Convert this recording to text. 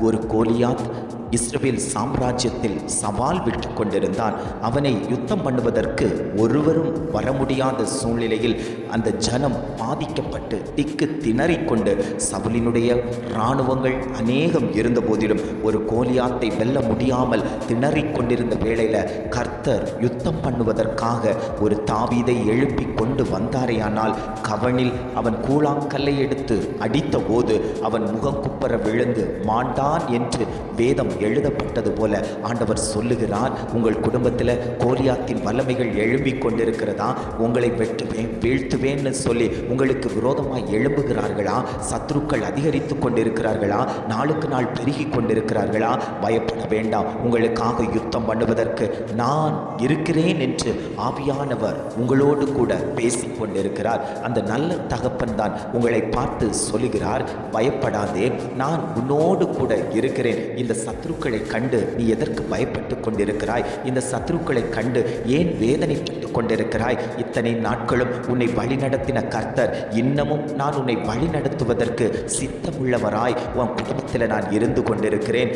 ஒரு கோலியாத் இஸ்ரவேல் சாம்ராஜ்யத்தில் சவால் விட்டு கொண்டிருந்தான். அவனை யுத்தம் பண்ணுவதற்கு ஒருவரும் வர முடியாத சூழ்நிலையில் அந்த ஜனம் பாதிக்கப்பட்டு திக்கு திணறிக்கொண்டு சவுலினுடைய இராணுவங்கள் அநேகம் இருந்த போதிலும் ஒரு கோலியாத்தை வெல்ல முடியாமல் திணறிக்கொண்டிருந்த வேளையில் கர்த்தர் யுத்தம் பண்ணுவதற்காக ஒரு தாவீதை எழுப்பி கொண்டு வந்தாரேயானால் கவனில் அவன் கூழாங்கல்லை எடுத்து அடித்த போது அவன் முகங்குப்புற விழுந்து மாண்டான் என்று வேதம் எழுதப்பட்டது போல ஆண்டவர் சொல்லுகிறார், உங்கள் குடும்பத்தில் கோலியாத்தின் வல்லமைகள் எழும்பிக் கொண்டிருக்கிறதா? உங்களை வெட்டுவேன் வீழ்த்துவேன்னு சொல்லி உங்களுக்கு விரோதமாய் எழும்புகிறார்களா? சத்துருக்கள் அதிகரித்து கொண்டிருக்கிறார்களா? நாளுக்கு நாள் பெருகி கொண்டிருக்கிறார்களா? பயப்பட வேண்டாம், உங்களுக்காக யுத்தம் பண்ணுவதற்கு நான் இருக்கிறேன் என்று ஆவியானவர் உங்களோடு கூட பேசிக் கொண்டிருக்கிறார். அந்த நல்ல தகப்பன் தான் உங்களை பார்த்து சொல்லுகிறார், பயப்படாதே, நான் உன்னோடு கூட இருக்கிறேன். இந்த சத்துருக்களை கண்டு நீ எதற்கு பயப்பட்டு கொண்டிருக்கிறாய்? இந்த சத்துருக்களை கண்டு ஏன் வேதனைப்பட்டு கொண்டிருக்கிறாய்? இத்தனை நாட்களும் உன்னை வழிநடத்தின கர்த்தர் இன்னமும் நான் உன்னை வழிநடத்துவதற்கு சித்தமுள்ளவராய் உன் குடும்பத்தில் நான் இருந்து கொண்டிருக்கிறேன்.